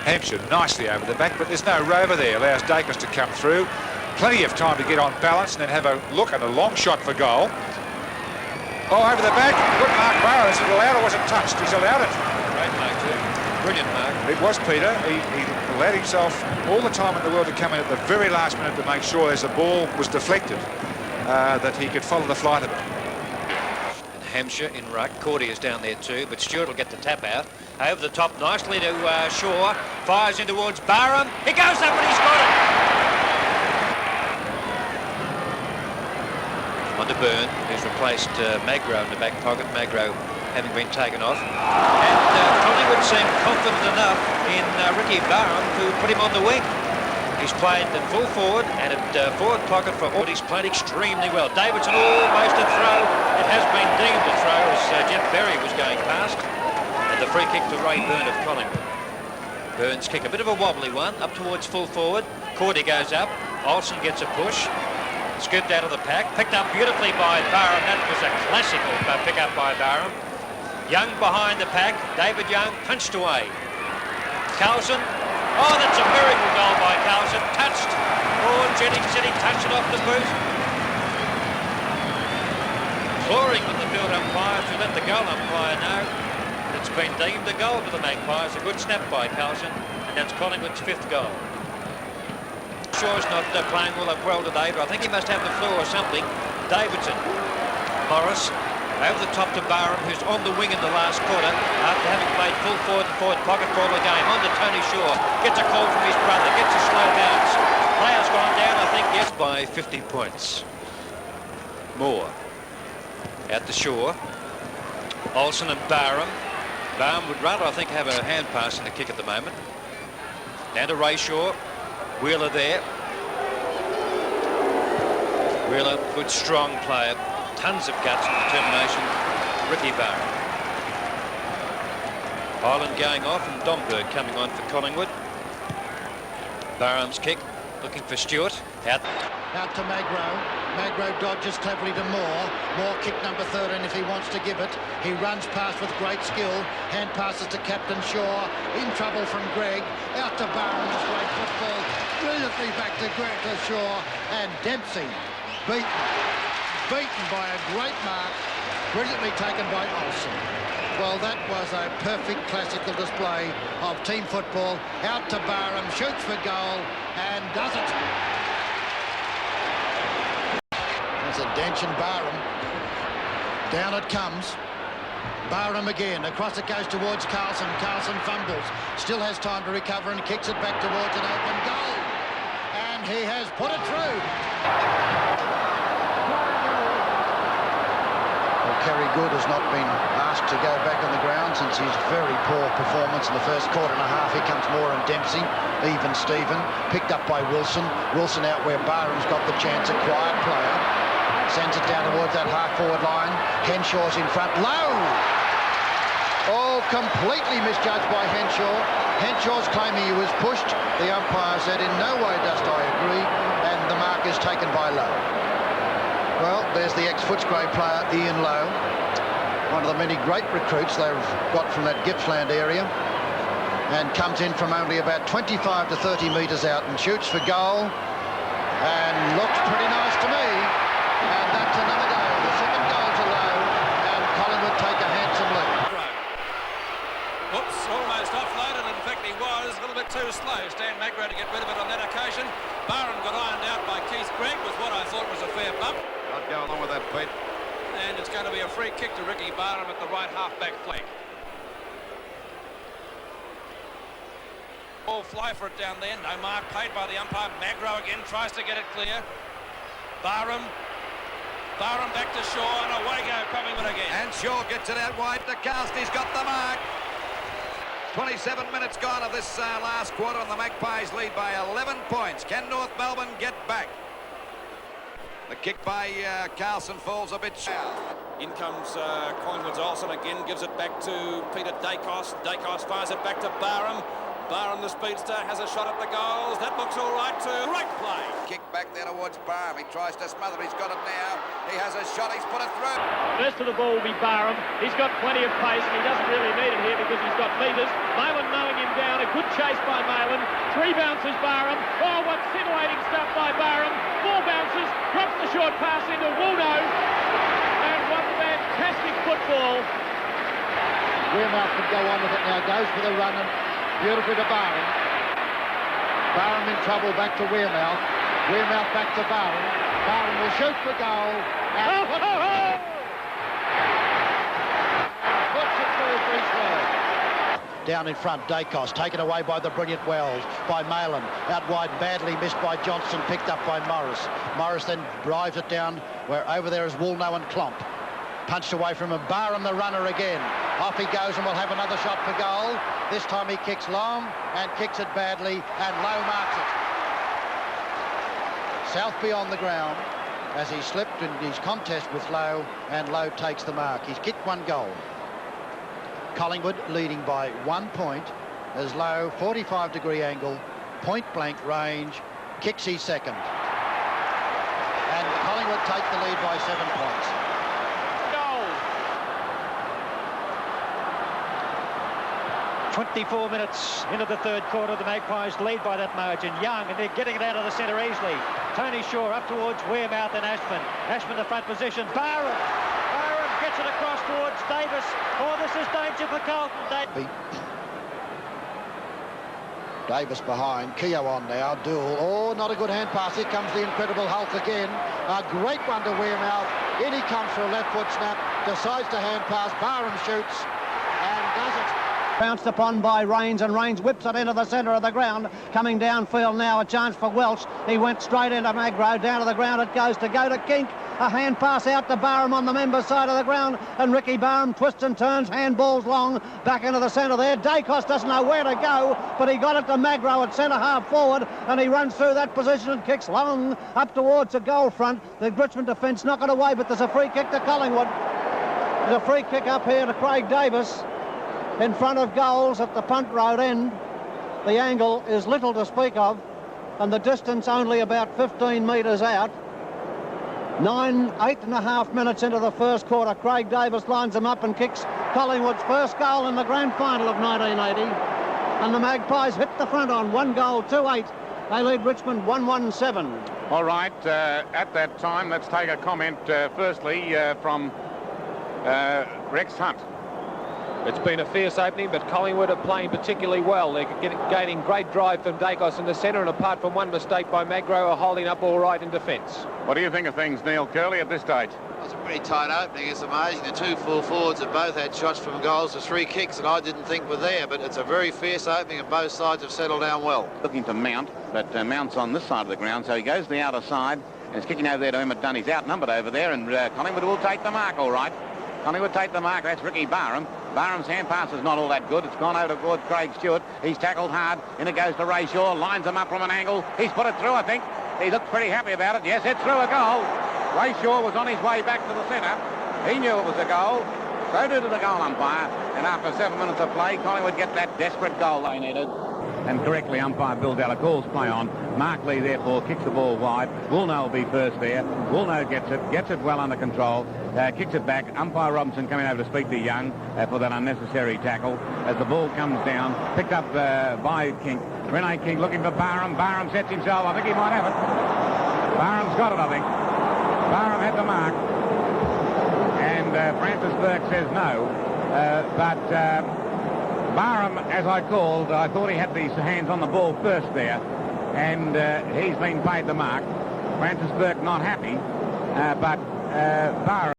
Hampshire nicely over the back, but there's no rover there. Allows Dacos to come through. Plenty of time to get on balance and then have a look at a long shot for goal. Oh, over the back. Good mark, Barham. Is it allowed or was it touched? He's allowed it. Great mark too. Brilliant mark. It was, Peter. He allowed himself all the time in the world to come in at the very last minute to make sure as the ball was deflected that he could follow the flight of it. And Hampshire in ruck. Cordy is down there too, but Stewart will get the tap out. Over the top nicely to Shaw. Fires in towards Barham. He goes up and he's got it. On to Byrne, who's replaced Magro in the back pocket. Magro having been taken off. And Collingwood seemed confident enough in Ricky Barham to put him on the wing. He's played at full forward and at forward pocket for all. He's played extremely well. Davidson almost a throw. It has been deemed a throw as Jeff Berry was going past. And the free kick to Ray Byrne of Collingwood. Byrne's kick, a bit of a wobbly one, up towards full forward. Cordy goes up. Olsen gets a push. Scooped out of the pack, picked up beautifully by Barham. That was a classical pick up by Barham. Young behind the pack. David Young punched away. Carlson. Oh, that's a very good goal by Carlson. Touched. Oh, Jennings said he touched it off the boot. Clawing with the field umpire to let the goal umpire know it's been deemed a goal to the Magpies. A good snap by Carlson, and that's Collingwood's 5th goal. Shaw's not playing well today, but I think he must have the flu or something. Davidson. Morris over the top to Barham, who's on the wing in the last quarter after having played full forward and forward pocket for all the game. On to Tony Shaw. Gets a call from his brother. Gets a slow bounce. Player's gone down, I think, yes, by 50 points. More. Out to Shaw. Olsen and Barham. Barham would rather, I think, have a hand pass in the kick at the moment. Down to Ray Shaw. Wheeler there. Wheeler, good strong player. Tons of guts and determination. Ricky Barham. Ireland going off and Domberg coming on for Collingwood. Barham's kick. Looking for Stewart. Out to Magro. Magro dodges cleverly to Moore. Moore kick number 13 if he wants to give it. He runs past with great skill. Hand passes to Captain Shaw. In trouble from Greg. Out to Barham. Great football. Brilliantly back to Greg to Shaw. And Dempsey beaten by a great mark. Brilliantly taken by Olsen. Well, that was a perfect classical display of team football. Out to Barham. Shoots for goal. And does it. There's a dench in Barham. Down it comes. Barham again. Across it goes towards Carlson. Carlson fumbles. Still has time to recover and kicks it back towards an open goal. And he has put it through. Well, Kerry Good has not been asked to go back on the ground since his very poor performance in the first quarter and a half. Here comes Moore and Dempsey. Even Stephen. Picked up by Wilson. Wilson out where Barham's got the chance. A quiet player. Sends it down towards that half-forward line. Henshaw's in front. Low! Oh, completely misjudged by Henshaw. Henshaw's claiming he was pushed. The umpire said, in no way does I agree. And the mark is taken by Lowe. Well, there's the ex-Footscray player, Ian Lowe. One of the many great recruits they've got from that Gippsland area. And comes in from only about 25 to 30 metres out and shoots for goal. And looks pretty nice to me. And that's another goal. The second goal to Lowe. And Collingwood take a handsome lead. Whoops, almost offloaded. In fact, he was a little bit too slow. Stan Magro to get rid of it on that occasion. Barham got ironed out by Keith Gregg with what I thought was a fair bump. I'd go along with that, Pete. And it's going to be a free kick to Ricky Barham at the right half-back flank. Ball fly for it down there. No mark paid by the umpire. Magro again tries to get it clear. Barham back to Shaw, and away go Collingwood again. And Shaw gets it out wide to Cast. He's got the mark. 27 minutes gone of this last quarter, and the Magpies lead by 11 points. Can North Melbourne get back? The kick by Carlson falls a bit short. In comes Collingwood's Olsen again, gives it back to Peter Dacos. Dacos fires it back to Barham. Barham, the speedster, has a shot at the goals. That looks all right too. Great play. Kick back there towards Barham. He tries to smother. He's got it now. He has a shot. He's put it through. First to the ball will be Barham. He's got plenty of pace and he doesn't really need it here because he's got metres. Malin mowing him down. A good chase by Malin. 3 bounces Barham. Oh, what scintillating stuff by Barham. 4 bounces. Drops the short pass into Woolno. And what fantastic football. Wearmouth can go on with it now. Goes for the run and beautifully to Barham. Barham in trouble, back to Wearmouth. Wearmouth back to Barham. Barham will shoot for goal. And puts it through for his third. Down in front, Dacos, taken away by the brilliant Wells, by Malin. Out wide, badly missed by Johnson, picked up by Morris. Morris then drives it down, where over there is Woolno and Klomp. Punched away from him. Barham the runner again. Off he goes and will have another shot for goal. This time he kicks long and kicks it badly, and Lowe marks it. Southby on the ground as he slipped in his contest with Lowe, and Lowe takes the mark. He's kicked 1 goal. Collingwood leading by 1 point as Lowe, 45-degree angle, point blank range, kicks his second. And Collingwood take the lead by 7 points. 24 minutes into the third quarter, the Magpies lead by that margin. Young, and they're getting it out of the centre easily. Tony Shaw up towards Wearmouth and Ashman. Ashman the front position. Barham gets it across towards Davis. Oh, this is danger for Carlton. Davis behind, Keogh on now, Duel. Oh, not a good hand pass. Here comes the incredible Hulk again. A great one to Wearmouth. In he comes for a left foot snap, decides to hand pass. Barham shoots and does it. Bounced upon by Rains, and Rains whips it into the centre of the ground. Coming downfield now, a chance for Welch. He went straight into Magro. Down to the ground it goes to Kink. A hand pass out to Barham on the member side of the ground, and Ricky Barham twists and turns, handballs long, back into the centre there. Dacos doesn't know where to go, but he got it to Magro at centre half forward, and he runs through that position and kicks long up towards the goal front. The Richmond defence knock it away, but there's a free kick to Collingwood. There's a free kick up here to Craig Davis. In front of goals at the Punt Road end. The angle is little to speak of, and the distance only about 15 metres out. 8.5 minutes into the first quarter, Craig Davis lines them up and kicks Collingwood's first goal in the grand final of 1980. And the Magpies hit the front on 1 goal, 2-8. They lead Richmond 1-1-7. All right, at that time, let's take a comment firstly from Rex Hunt. It's been a fierce opening, but Collingwood are playing particularly well. They're gaining great drive from Dacos in the centre, and apart from one mistake by Magro, are holding up all right in defence. What do you think of things, Neil Curley, at this stage? It's a pretty tight opening. It's amazing. The 2 full forwards have both had shots from goals to 3 kicks that I didn't think were there, but it's a very fierce opening and both sides have settled down well. Looking to Mount, but Mount's on this side of the ground, so he goes to the outer side and is kicking over there to Emmett Dunn. He's outnumbered over there, and Collingwood will take the mark, all right. Collingwood take the mark. That's Ricky Barham. Barham's hand pass is not all that good. It's gone over towards Craig Stewart. He's tackled hard. In it goes to Ray Shaw. Lines him up from an angle. He's put it through, I think. He looks pretty happy about it. Yes, it's through, a goal. Ray Shaw was on his way back to the centre. He knew it was a goal. So did the goal umpire. And after 7 minutes of play, Collingwood get that desperate goal they needed. And correctly, umpire Bill Della calls play on. Mark Lee, therefore, kicks the ball wide. Woolno will be first there. Woolno gets it well under control. Kicks it back. Umpire Robinson coming over to speak to Young for that unnecessary tackle. As the ball comes down, picked up by King. Rene King looking for Barham. Barham sets himself. I think he might have it. Barham's got it, I think. Barham had the mark. And Francis Burke says no. But Barham, as I called, I thought he had these hands on the ball first there. And he's been paid the mark. Francis Burke not happy. But Barham